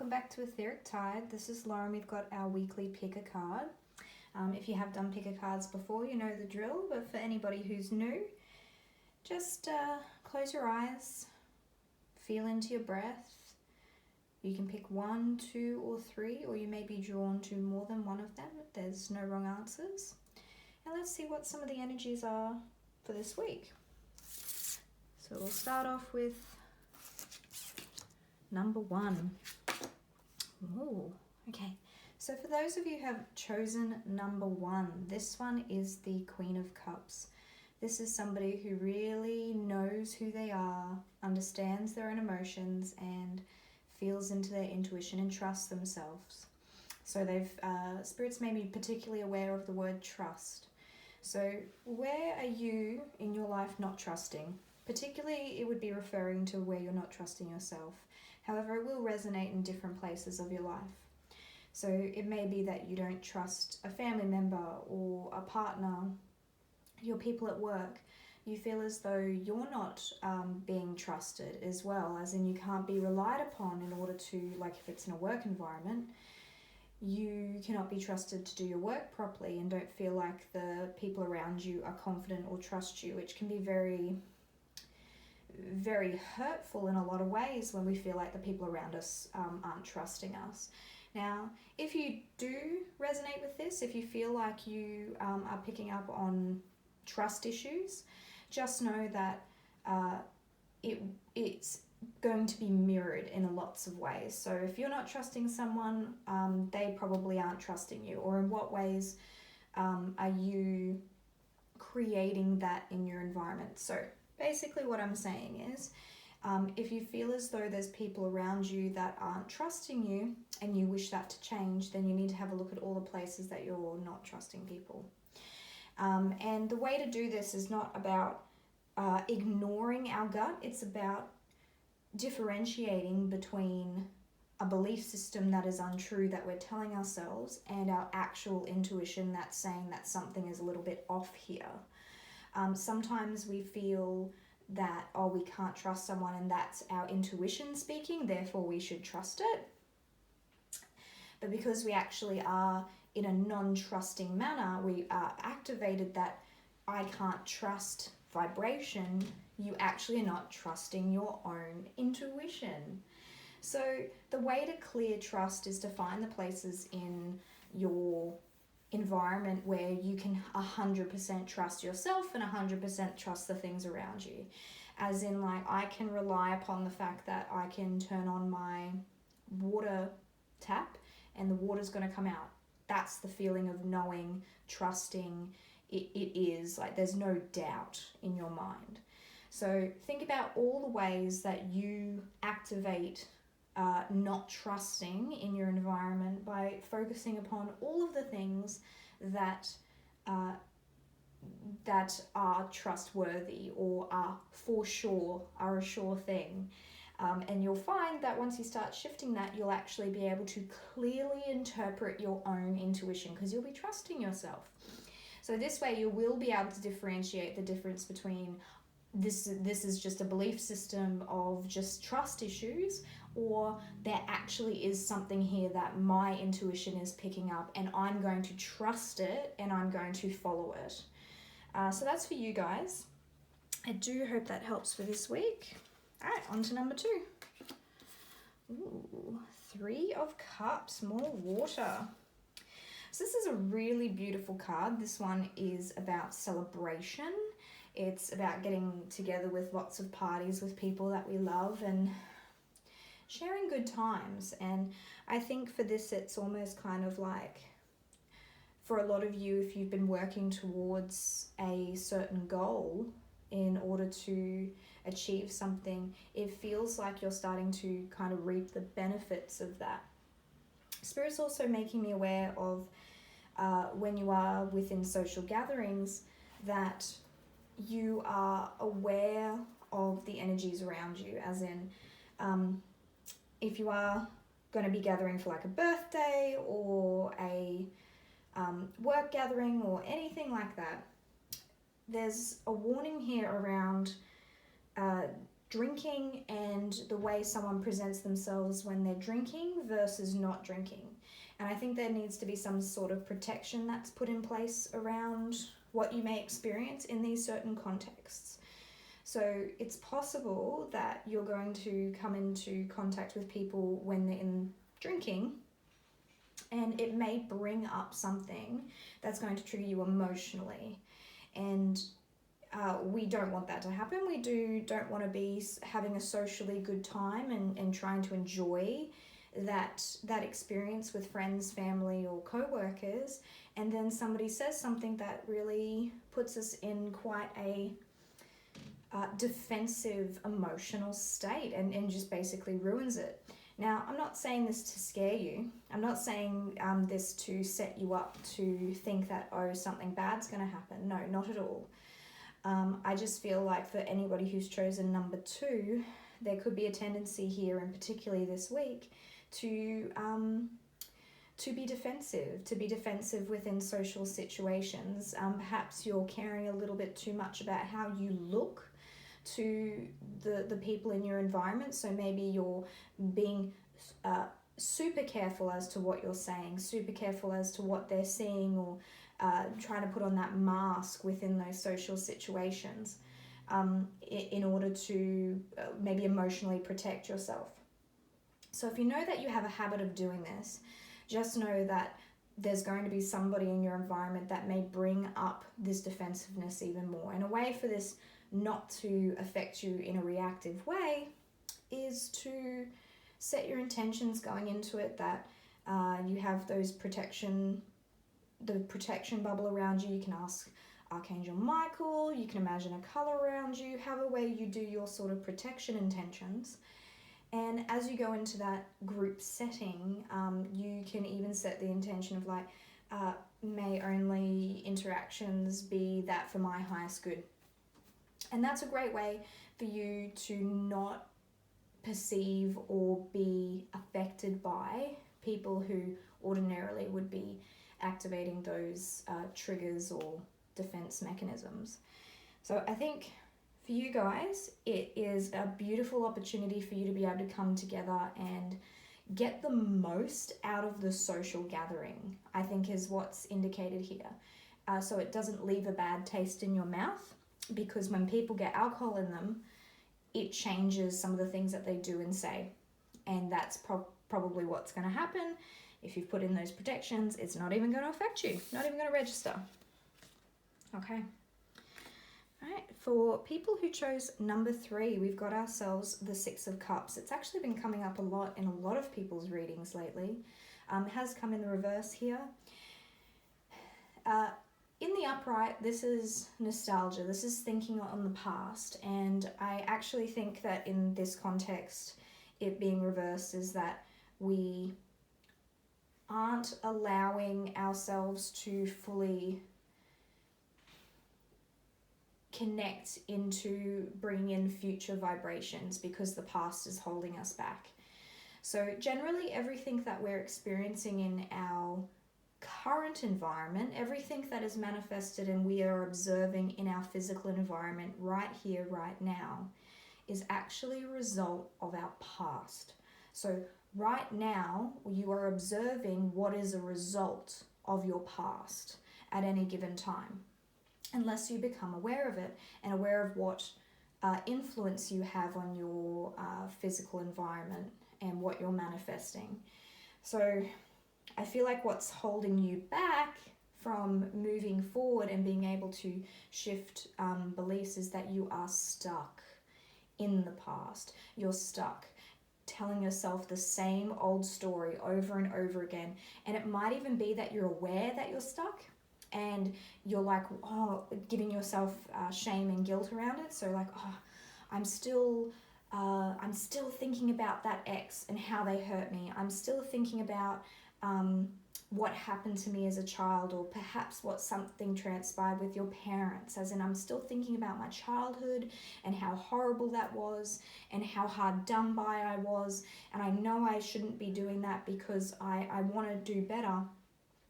welcome back to Etheric Tide. This is Lauren. We've got our weekly pick a card. If you have done pick a cards before, you know the drill, but for anybody who's new, just close your eyes, feel into your breath. You can pick 1, 2, or 3, or you may be drawn to more than one of them. There's no wrong answers. And let's see what some of the energies are for this week. So we'll start off with number 1. Ooh, okay. So for those of you who have chosen number 1, this one is the Queen of Cups. This is somebody who really knows who they are, understands their own emotions, and feels into their intuition and trusts themselves. So spirits may be particularly aware of the word trust. So where are you in your life not trusting? Particularly, it would be referring to where you're not trusting yourself. However, it will resonate in different places of your life. So it may be that you don't trust a family member or a partner, your people at work. You feel as though you're not being trusted as well, as in you can't be relied upon in order to, like if it's in a work environment, you cannot be trusted to do your work properly and don't feel like the people around you are confident or trust you, which can be very hurtful in a lot of ways when we feel like the people around us aren't trusting us. Now, if you do resonate with this, if you feel like you are picking up on trust issues, just know that it's going to be mirrored in lots of ways. So if you're not trusting someone, they probably aren't trusting you. Or in what ways are you creating that in your environment? So basically what I'm saying is, if you feel as though there's people around you that aren't trusting you and you wish that to change, then you need to have a look at all the places that you're not trusting people. And the way to do this is not about ignoring our gut, it's about differentiating between a belief system that is untrue that we're telling ourselves and our actual intuition that's saying that something is a little bit off here. Sometimes we feel that, we can't trust someone and that's our intuition speaking, therefore we should trust it. But because we actually are in a non-trusting manner, we are activated that I can't trust vibration, you actually are not trusting your own intuition. So the way to clear trust is to find the places in your environment where you can 100% trust yourself and 100% trust the things around you. As in, like, I can rely upon the fact that I can turn on my water tap and the water's going to come out. That's the feeling of knowing, trusting. It is like there's no doubt in your mind. So think about all the ways that you activate not trusting in your environment by focusing upon all of the things that are trustworthy or are for sure, are a sure thing. And you'll find that once you start shifting that, you'll actually be able to clearly interpret your own intuition because you'll be trusting yourself. So this way you will be able to differentiate the difference between this is just a belief system of just trust issues, or there actually is something here that my intuition is picking up and I'm going to trust it and I'm going to follow it. So that's for you guys. I do hope that helps for this week. All right, on to number 2. Ooh, 3 of Cups, more water. So this is a really beautiful card. This one is about celebration. It's about getting together with lots of parties with people that we love and sharing good times. And I think for this, it's almost kind of like, for a lot of you, if you've been working towards a certain goal in order to achieve something, it feels like you're starting to kind of reap the benefits of that. Spirit's also making me aware of when you are within social gatherings that you are aware of the energies around you, as in if you are going to be gathering for like a birthday or a work gathering or anything like that, there's a warning here around drinking and the way someone presents themselves when they're drinking versus not drinking. And I think there needs to be some sort of protection that's put in place around what you may experience in these certain contexts. So it's possible that you're going to come into contact with people when they're in drinking, and it may bring up something that's going to trigger you emotionally. And we don't want that to happen. We don't want to be having a socially good time and trying to enjoy that experience with friends, family, or co-workers, and then somebody says something that really puts us in quite a defensive emotional state and just basically ruins it. Now, I'm not saying this to scare you. I'm not saying this to set you up to think that, oh, something bad's going to happen. No, not at all. I just feel like for anybody who's chosen number 2, there could be a tendency here, and particularly this week, to be defensive within social situations. Perhaps you're caring a little bit too much about how you look to the people in your environment. So maybe you're being super careful as to what you're saying, super careful as to what they're seeing, or trying to put on that mask within those social situations in order to maybe emotionally protect yourself. So if you know that you have a habit of doing this, just know that there's going to be somebody in your environment that may bring up this defensiveness even more. And a way for this not to affect you in a reactive way is to set your intentions going into it, that you have the protection bubble around you. You can ask Archangel Michael, you can imagine a color around you, however way you do your sort of protection intentions. And as you go into that group setting, you can even set the intention of like, may only interactions be that for my highest good. And that's a great way for you to not perceive or be affected by people who ordinarily would be activating those triggers or defense mechanisms. So I think for you guys, it is a beautiful opportunity for you to be able to come together and get the most out of the social gathering, I think is what's indicated here. So it doesn't leave a bad taste in your mouth, because when people get alcohol in them, it changes some of the things that they do and say. And that's probably what's going to happen. If you've put in those protections, it's not even going to affect you, not even going to register. Okay. All right, for people who chose number 3, we've got ourselves the 6 of Cups. It's actually been coming up a lot in a lot of people's readings lately. It has come in the reverse here. In the upright, this is nostalgia. This is thinking on the past. And I actually think that in this context, it being reversed is that we aren't allowing ourselves to fully connect into bringing in future vibrations because the past is holding us back. So generally everything that we're experiencing in our current environment, everything that is manifested and we are observing in our physical environment right here, right now, is actually a result of our past. So right now, you are observing what is a result of your past at any given time, unless you become aware of it and aware of what influence you have on your physical environment and what you're manifesting. So I feel like what's holding you back from moving forward and being able to shift beliefs is that you are stuck in the past. You're stuck telling yourself the same old story over and over again. And it might even be that you're aware that you're stuck and you're like, giving yourself shame and guilt around it. So like, I'm still thinking about that ex and how they hurt me. I'm still thinking about what happened to me as a child, or perhaps what something transpired with your parents, as in I'm still thinking about my childhood and how horrible that was and how hard done by I was, and I know I shouldn't be doing that because I want to do better.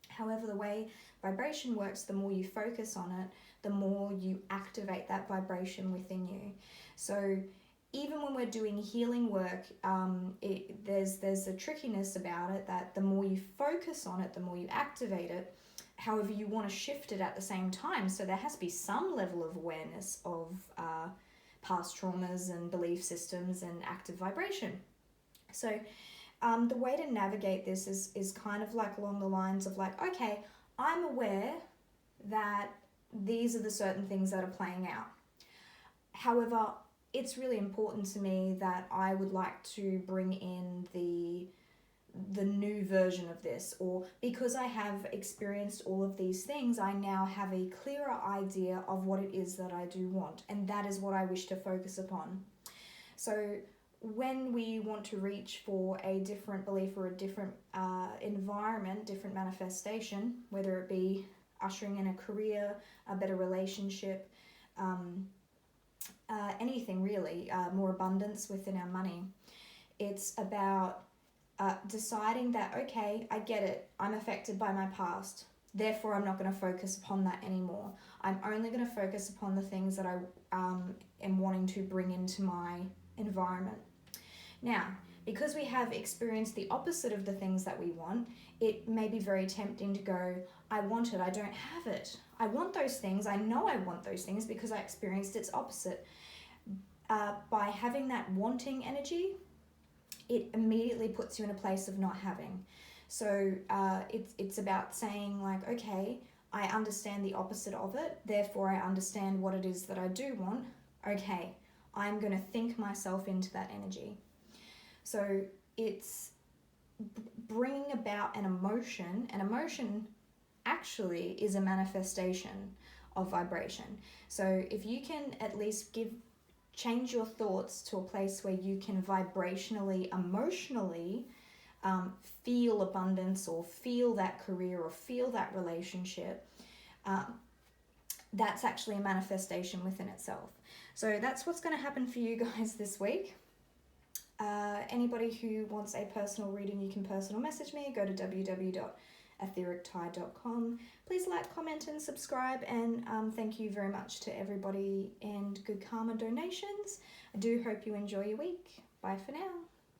However, the way vibration works, the more you focus on it, the more you activate that vibration within you. So even when we're doing healing work, there's a trickiness about it, that the more you focus on it, the more you activate it. However, you want to shift it at the same time. So there has to be some level of awareness of past traumas and belief systems and active vibration. So the way to navigate this is kind of like along the lines of like, okay, I'm aware that these are the certain things that are playing out. However, it's really important to me that I would like to bring in the new version of this, or because I have experienced all of these things, I now have a clearer idea of what it is that I do want, and that is what I wish to focus upon. So when we want to reach for a different belief or a different environment, different manifestation, whether it be ushering in a career, a better relationship, anything really, more abundance within our money, it's about deciding that, okay, I get it, I'm affected by my past, therefore I'm not going to focus upon that anymore. I'm only going to focus upon the things that I am wanting to bring into my environment. Now, because we have experienced the opposite of the things that we want, it may be very tempting to go, I want it, I don't have it. I want those things, I know I want those things because I experienced its opposite. By having that wanting energy, it immediately puts you in a place of not having. So it's about saying like, okay, I understand the opposite of it, therefore I understand what it is that I do want. Okay, I'm going to think myself into that energy. So it's bringing about an emotion. An emotion actually is a manifestation of vibration. So if you can at least change your thoughts to a place where you can vibrationally, emotionally feel abundance, or feel that career, or feel that relationship, that's actually a manifestation within itself. So that's what's going to happen for you guys this week. Anybody who wants a personal reading, you can personal message me. Go to www.etherictie.com. Please like, comment and subscribe, and thank you very much to everybody and Good Karma donations. I do hope you enjoy your week. Bye for now.